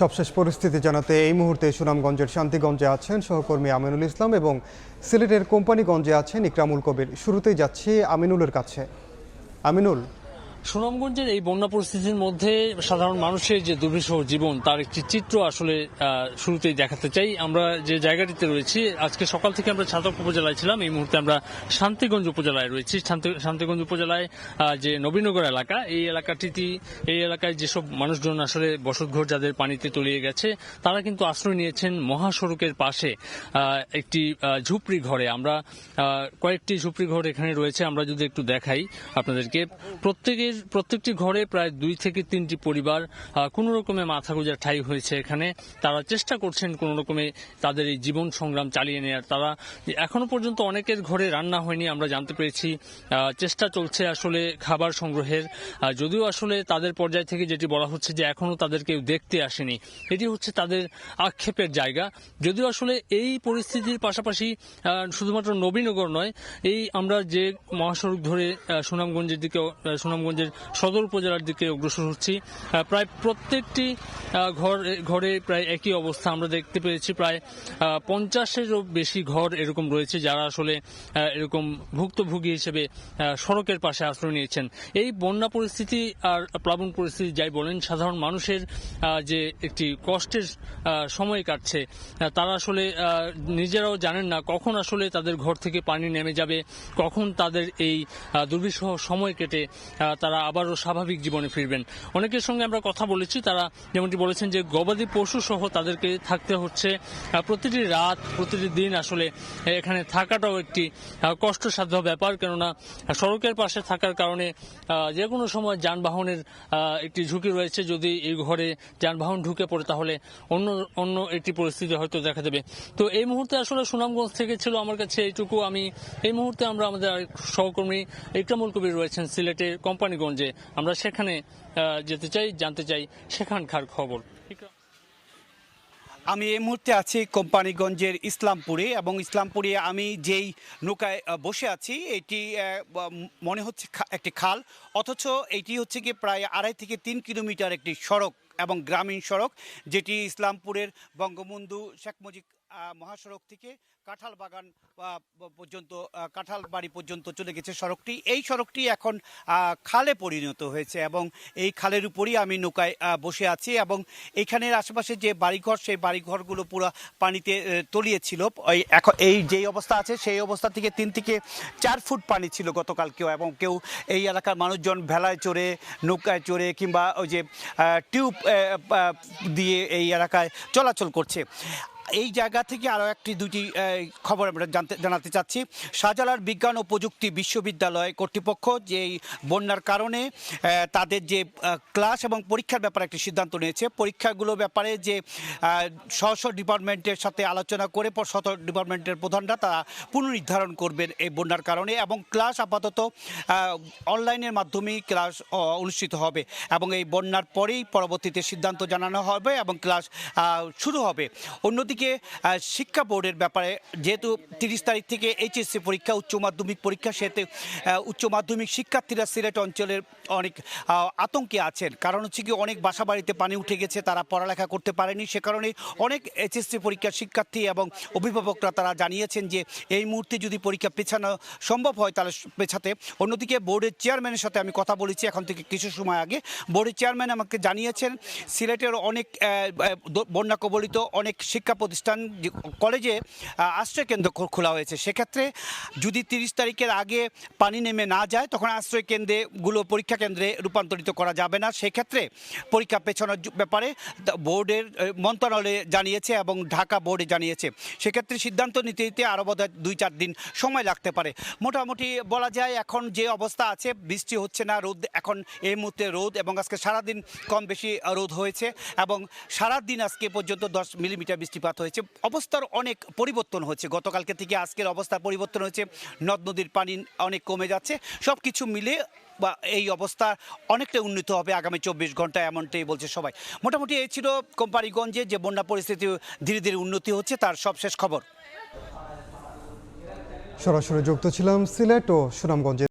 সবশেষ পরিস্থিতি জানাতে এই মুহূর্তে সুনামগঞ্জের শান্তিগঞ্জে আছেন সহকর্মী আমিনুল ইসলাম এবং সিলেটের কোম্পানিগঞ্জে আছেন ইকরামুল কবির। শুরুতেই যাচ্ছি আমিনুলের কাছে। আমিনুল, সুনামগঞ্জের এই বন্যা পরিস্থিতির মধ্যে সাধারণ মানুষের যে দুর্বিষহ জীবন তার একটি চিত্র আসলে শুরুতেই দেখাতে চাই। আমরা যে জায়গাটিতে রয়েছি, আজকে সকাল থেকে আমরা ছাতক উপজেলায় ছিলাম, এই মুহূর্তে আমরা শান্তিগঞ্জ উপজেলায় রয়েছি। শান্তিগঞ্জ উপজেলায় যে নবীনগর এলাকা, এই এলাকায় যেসব মানুষজন আসলে বসতঘর যাদের পানিতে তলিয়ে গেছে তারা কিন্তু আশ্রয় নিয়েছেন মহাসড়কের পাশে একটি ঝুপড়ি ঘরে। আমরা কয়েকটি ঝুপড়ি ঘর এখানে রয়েছে, আমরা যদি একটু দেখাই আপনাদেরকে। প্রত্যেকটি ঘরে প্রায় 2 থেকে 3টি পরিবার কোন রকমে মাথা গোঁজার ঠাঁই হয়েছে এখানে। তারা চেষ্টা করছেন কোন রকমে তাদের এই জীবন সংগ্রাম চালিয়ে নেয়ার। তারা এখনো পর্যন্ত অনেকের ঘরে রান্না হয়নি, আমরা জানতে পেরেছি। চেষ্টা চলছে আসলে খাবার সংগ্রহের, যদিও আসলে তাদের পর্যায় থেকে যেটি বলা হচ্ছে যে এখনো তাদের কেউ দেখতে আসেনি। এটি হচ্ছে তাদের আক্ষেপের জায়গা। যদিও আসলে এই পরিস্থিতির পাশাপাশি শুধুমাত্র নবীনগর নয়, এই আমরা যে মহাসড়ক ধরে সুনামগঞ্জের সদর উপজেলার দিকে অগ্রসর হচ্ছি, প্রায় প্রত্যেকটি ঘরে প্রায় একই অবস্থা আমরা দেখতে পেয়েছি। প্রায় 50-এরও বেশি ঘর এরকম রয়েছে যারা আসলে এরকম ভুক্তভোগী হিসেবে সড়কের পাশে আশ্রয় নিয়েছেন। এই বন্যা পরিস্থিতি আর প্লাবন পরিস্থিতি যাই বলেন, সাধারণ মানুষের যে একটি কষ্টের সময় কাটছে, তারা আসলে নিজেরাও জানেন না কখন আসলে তাদের ঘর থেকে পানি নেমে যাবে, কখন তাদের এই দুর্বিষহ সময় কেটে তারা আবারও স্বাভাবিক জীবনে ফিরবেন। অনেকের সঙ্গে আমরা কথা বলেছি, তারা যেমনটি বলেছেন যে গবাদি পশু সহ তাদেরকে থাকতে হচ্ছে প্রতিটি রাত, প্রতিটি দিন। আসলে এখানে থাকাটাও একটি কষ্টসাধ্য ব্যাপার, কেননা সড়কের পাশে থাকার কারণে যে কোনো সময় যানবাহনের একটি ঝুঁকি রয়েছে। যদি এই ঘরে যানবাহন ঢুকে পড়ে তাহলে অন্য একটি পরিস্থিতি হয়তো দেখা দেবে। তো এই মুহূর্তে আসলে সুনামগঞ্জ থেকে ছিল আমার কাছে এইটুকু। এই মুহূর্তে আমরা আমাদের সহকর্মী ইকরামুল কবির রয়েছেন সিলেটের কোম্পানিগঞ্জে, আমরা সেখানে যেতে চাই, জানতে চাই সেখানকার খবর। আমি এই মুহূর্তে আছি কোম্পানিগঞ্জের ইসলামপুরে, এবং ইসলামপুরে আমি যেই নৌকায় বসে আছি এটি মনে হচ্ছে একটি খাল, অথচ এটি হচ্ছে কি প্রায় 2.5 থেকে 3 কিলোমিটার একটি সড়ক এবং গ্রামীণ সড়ক, যেটি ইসলামপুরের বঙ্গবন্ধু শেখ মুজিব মহাসড়ক থেকে কাঁঠাল বাগান পর্যন্ত, কাঁঠাল বাড়ি পর্যন্ত চলে গেছে সড়কটি। এই সড়কটি এখন খালে পরিণত হয়েছে এবং এই খালের উপরই আমি নৌকায় বসে আছি, এবং এইখানের আশেপাশে যে বাড়িঘর, সেই বাড়িঘরগুলো পুরো পানিতে তলিয়েছিল। এখন এই যেই অবস্থা আছে সেই অবস্থা থেকে 3 থেকে 4 ফুট পানি ছিল গতকালকেও, এবং কেউ এই এলাকার মানুষজন ভেলায় চড়ে, নৌকায় চড়ে কিংবা ওই যে টিউব দিয়ে এই এলাকায় চলাচল করছে। এই জায়গা থেকে আরও দুটি খবর আমরা জানাতে চাচ্ছি। শাহজালাল বিজ্ঞান ও প্রযুক্তি বিশ্ববিদ্যালয় কর্তৃপক্ষ যে বন্যার কারণে তাদের যে ক্লাস এবং পরীক্ষার ব্যাপারে একটি সিদ্ধান্ত নিয়েছে। পরীক্ষাগুলোর ব্যাপারে যে স্ব ডিপার্টমেন্টের সাথে আলোচনা করে ডিপার্টমেন্টের প্রধানরা তারা পুনর্নির্ধারণ করবেন এই বন্যার কারণে, এবং ক্লাস আপাতত অনলাইনের মাধ্যমেই ক্লাস অনুষ্ঠিত হবে, এবং এই বন্যার পরেই পরবর্তীতে সিদ্ধান্ত জানানো হবে এবং ক্লাস শুরু হবে। অন্যদিকে শিক্ষা বোর্ডের ব্যাপারে, যেহেতু 30 তারিখ থেকে এইচএসসি পরীক্ষা, উচ্চ মাধ্যমিক পরীক্ষা, সেহেতু উচ্চ মাধ্যমিক শিক্ষার্থীরা সিলেট অঞ্চলের অনেক আতঙ্কে আছেন। কারণ হচ্ছে কি অনেক বাসা বাড়িতে পানি উঠে গেছে, তারা পড়ালেখা করতে পারেনি। সে কারণে অনেক এইচএসসি পরীক্ষার শিক্ষার্থী এবং অভিভাবকরা তারা জানিয়েছেন যে এই মুহূর্তে যদি পরীক্ষা পেছানো সম্ভব হয় তাহলে পেছাতে। অন্যদিকে বোর্ডের চেয়ারম্যানের সাথে আমি কথা বলেছি এখন থেকে কিছু সময় আগে। বোর্ডের চেয়ারম্যান আমাকে জানিয়েছেন সিলেটের অনেক বন্যা কবলিত অনেক শিক্ষা প্রতিষ্ঠান, কলেজে আশ্রয়কেন্দ্র খোলা হয়েছে। সেক্ষেত্রে যদি 30 তারিখের আগে পানি নেমে না যায় তখন আশ্রয়কেন্দ্রগুলো পরীক্ষা কেন্দ্রে রূপান্তরিত করা যাবে না। সেক্ষেত্রে পরীক্ষা পেছানোর ব্যাপারে বোর্ডের মন্ত্রণালয়ে জানিয়েছে এবং ঢাকা বোর্ডে জানিয়েছে। সেক্ষেত্রে সিদ্ধান্ত নিতে আরও বোধহয় 2-4 দিন সময় লাগতে পারে। মোটামুটি বলা যায় এখন যে অবস্থা আছে, বৃষ্টি হচ্ছে না, রোদ এখন এই মুহূর্তে রোদ, এবং আজকে সারাদিন কম বেশি রোদ হয়েছে, এবং সারাদিন আজকে পর্যন্ত 10 মিলিমিটার বৃষ্টিপাত হয়েছে। অবস্থার অনেক পরিবর্তন হচ্ছে, গতকালকে থেকে আজকের অবস্থার পরিবর্তন হয়েছে। নদ নদীর পানি অনেক কমে যাচ্ছে। সব কিছু মিলে বা এই অবস্থা অনেকটা উন্নত হবে আগামী 24 ঘন্টায়, এমনটাই বলছে সবাই। মোটামুটি এই ছিল কোম্পানিগঞ্জে যে বন্যা পরিস্থিতি ধীরে ধীরে উন্নতি হচ্ছে তার সবশেষ খবর। সরাসরি যুক্ত ছিলাম সিলেট ও সুনামগঞ্জে।